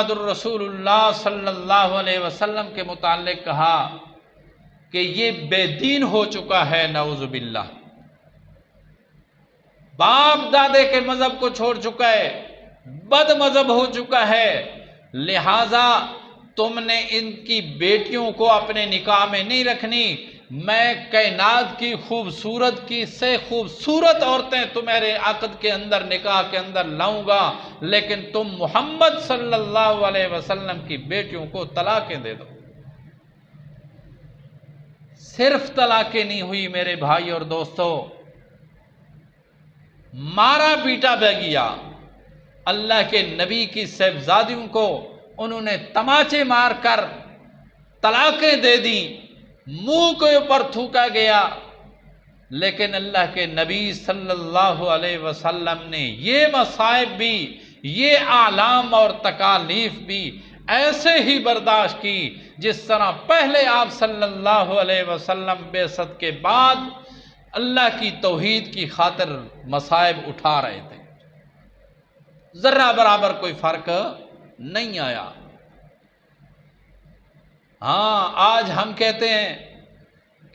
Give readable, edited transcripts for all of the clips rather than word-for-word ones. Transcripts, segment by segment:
رسول اللہ صلی اللہ علیہ وسلم کے متعلق کہا کہ یہ بے دین ہو چکا ہے، نعوذ باللہ، باپ دادے کے مذہب کو چھوڑ چکا ہے، بد مذہب ہو چکا ہے، لہذا تم نے ان کی بیٹیوں کو اپنے نکاح میں نہیں رکھنی، میں کائنات کی خوبصورت کی سے خوبصورت عورتیں تمہارے عقد کے اندر، نکاح کے اندر لاؤں گا، لیکن تم محمد صلی اللہ علیہ وسلم کی بیٹیوں کو طلاقیں دے دو۔ صرف طلاقیں نہیں ہوئی میرے بھائی اور دوستو، مارا پیٹا بہ گیا۔ اللہ کے نبی کی صاحبزادیوں کو انہوں نے تماچے مار کر طلاقیں دے دیں، منہ کے اوپر تھوکا گیا، لیکن اللہ کے نبی صلی اللہ علیہ وسلم نے یہ مصائب بھی، یہ آلام اور تکالیف بھی ایسے ہی برداشت کی جس طرح پہلے آپ صلی اللہ علیہ وسلم بعثت کے بعد اللہ کی توحید کی خاطر مصائب اٹھا رہے تھے، ذرہ برابر کوئی فرق نہیں آیا۔ ہاں، آج ہم کہتے ہیں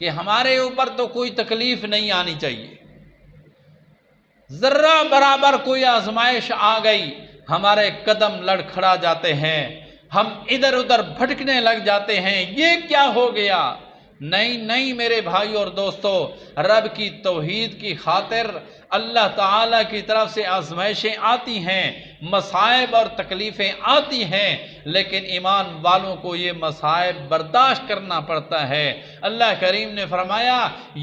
کہ ہمارے اوپر تو کوئی تکلیف نہیں آنی چاہیے، ذرہ برابر کوئی آزمائش آ گئی ہمارے قدم لڑکھڑا جاتے ہیں، ہم ادھر ادھر بھٹکنے لگ جاتے ہیں، یہ کیا ہو گیا؟ نہیں نہیں میرے بھائی اور دوستو، رب کی توحید کی خاطر اللہ تعالیٰ کی طرف سے آزمائشیں آتی ہیں، مصائب اور تکلیفیں آتی ہیں، لیکن ایمان والوں کو یہ مصائب برداشت کرنا پڑتا ہے۔ اللہ کریم نے فرمایا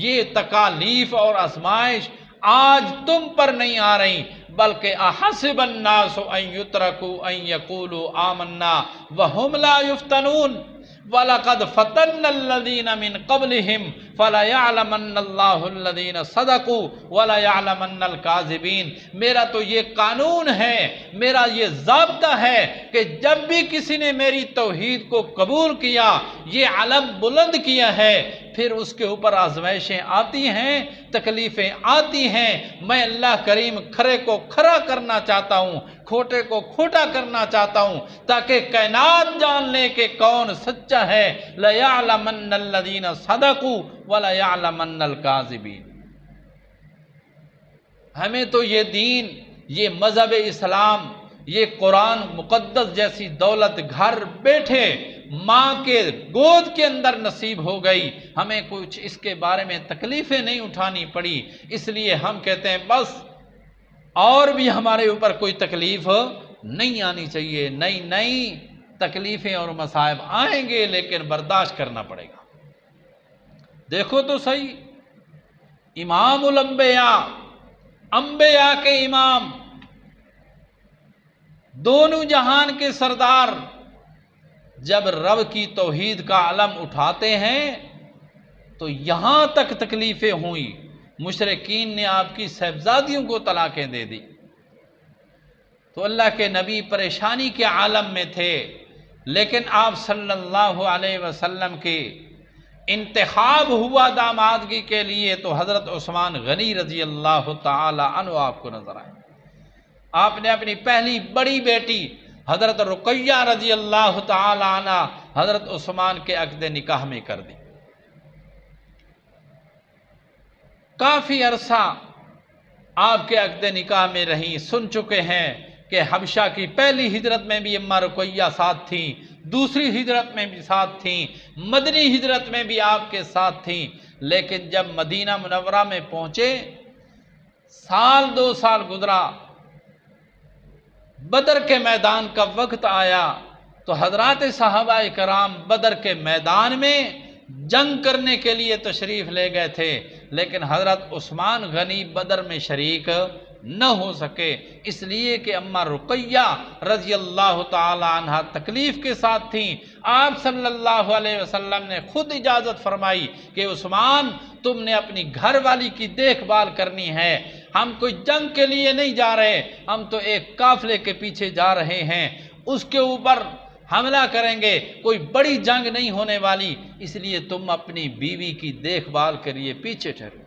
یہ تکالیف اور آزمائش آج تم پر نہیں آ رہی، بلکہ احسب الناس ان یترکوا ان یقولوا آمنا وہم لا یفتنون وَلَقَدْ فَتَنَّ الَّذِينَ مِن قَبْلِهِمْ فَلَيَعْلَمَنَّ اللَّهُ الَّذِينَ صَدَقُوا وَلَيَعْلَمَنَّ الْكَاذِبِينَ۔ میرا تو یہ قانون ہے، میرا یہ ضابطہ ہے کہ جب بھی کسی نے میری توحید کو قبول کیا، یہ علم بلند کیا ہے، پھر اس کے اوپر آزمائشیں آتی ہیں، تکلیفیں آتی ہیں، میں اللہ کریم کھرے کو کھرا کرنا چاہتا ہوں، کھوٹے کو کھوٹا کرنا چاہتا ہوں، تاکہ کائنات جان لے کہ کون سچا ہے۔ لَيَعْلَمَنَّ الَّذِينَ صَدَقُوا وَلَيَعْلَمَنَّ الْكَاذِبِينَ۔ ہمیں تو یہ دین، یہ مذہب اسلام، یہ قرآن مقدس جیسی دولت گھر بیٹھے ماں کے گود کے اندر نصیب ہو گئی، ہمیں کچھ اس کے بارے میں تکلیفیں نہیں اٹھانی پڑی، اس لیے ہم کہتے ہیں بس اور بھی ہمارے اوپر کوئی تکلیف نہیں آنی چاہیے۔ نہیں نہیں، تکلیفیں اور مصائب آئیں گے لیکن برداشت کرنا پڑے گا۔ دیکھو تو صحیح، امام الانبیاء، انبیاء کے امام، دونوں جہان کے سردار، جب رب کی توحید کا علم اٹھاتے ہیں تو یہاں تک تکلیفیں ہوئیں، مشرکین نے آپ کی صاحبزادیوں کو طلاقیں دے دی، تو اللہ کے نبی پریشانی کے عالم میں تھے، لیکن آپ صلی اللہ علیہ وسلم کے انتخاب ہوا دامادگی کے لیے تو حضرت عثمان غنی رضی اللہ تعالی عنہ آپ کو نظر آئے۔ آپ نے اپنی پہلی بڑی بیٹی حضرت رقیہ رضی اللہ تعالی عنہ حضرت عثمان کے عقد نکاح میں کر دی۔ کافی عرصہ آپ کے عقد نکاح میں رہیں، سن چکے ہیں کہ حبشہ کی پہلی ہجرت میں بھی اماں رقیہ ساتھ تھیں، دوسری ہجرت میں بھی ساتھ تھیں، مدنی ہجرت میں بھی آپ کے ساتھ تھیں، لیکن جب مدینہ منورہ میں پہنچے، سال 2 سال گزرا، بدر کے میدان کا وقت آیا تو حضرات صحابہ کرام بدر کے میدان میں جنگ کرنے کے لیے تشریف لے گئے تھے، لیکن حضرت عثمان غنی بدر میں شریک نہ ہو سکے، اس لیے کہ اماں رقیہ رضی اللہ تعالی عنہ تکلیف کے ساتھ تھیں۔ آپ صلی اللہ علیہ وسلم نے خود اجازت فرمائی کہ عثمان تم نے اپنی گھر والی کی دیکھ بھال کرنی ہے، ہم کوئی جنگ کے لیے نہیں جا رہے، ہم تو ایک قافلے کے پیچھے جا رہے ہیں، اس کے اوپر حملہ کریں گے، کوئی بڑی جنگ نہیں ہونے والی، اس لیے تم اپنی بیوی کی دیکھ بھال کے لیے پیچھے ٹھہرو۔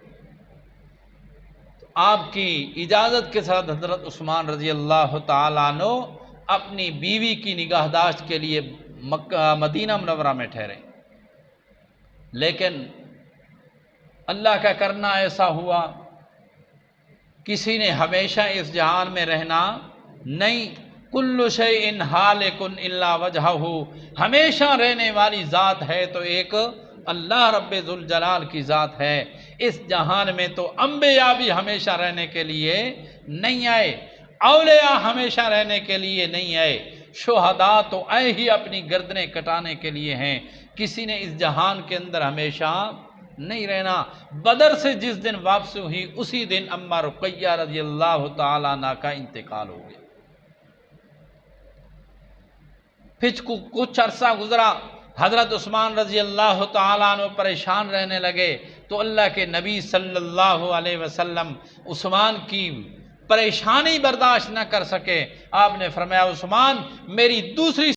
آپ کی اجازت کے ساتھ حضرت عثمان رضی اللہ تعالیٰ عنہ اپنی بیوی کی نگہداشت کے لیے مدینہ منورہ میں ٹھہرے، لیکن اللہ کا کرنا ایسا ہوا، کسی نے ہمیشہ اس جہان میں رہنا نہیں، کل شیء ہالک الا وجہہ، ہمیشہ رہنے والی ذات ہے تو ایک اللہ رب ذوالجلال کی ذات ہے۔ اس جہان میں تو انبیاء بھی ہمیشہ رہنے کے لیے نہیں آئے، اولیاء ہمیشہ رہنے کے لیے نہیں آئے، شہداء تو آئے ہی اپنی گردنیں کٹانے کے لیے ہیں، کسی نے اس جہان کے اندر ہمیشہ نہیں رہنا۔ بدر سے جس دن واپسی ہوئی اسی دن اما رقیہ رضی اللہ تعالیٰ عنہ کا انتقال ہو گیا۔ پھر کچھ عرصہ گزرا، حضرت عثمان رضی اللہ تعالیٰ عنہ پریشان رہنے لگے، تو اللہ کے نبی صلی اللہ علیہ وسلم عثمان کی پریشانی برداشت نہ کر سکے، آپ نے فرمایا عثمان میری دوسری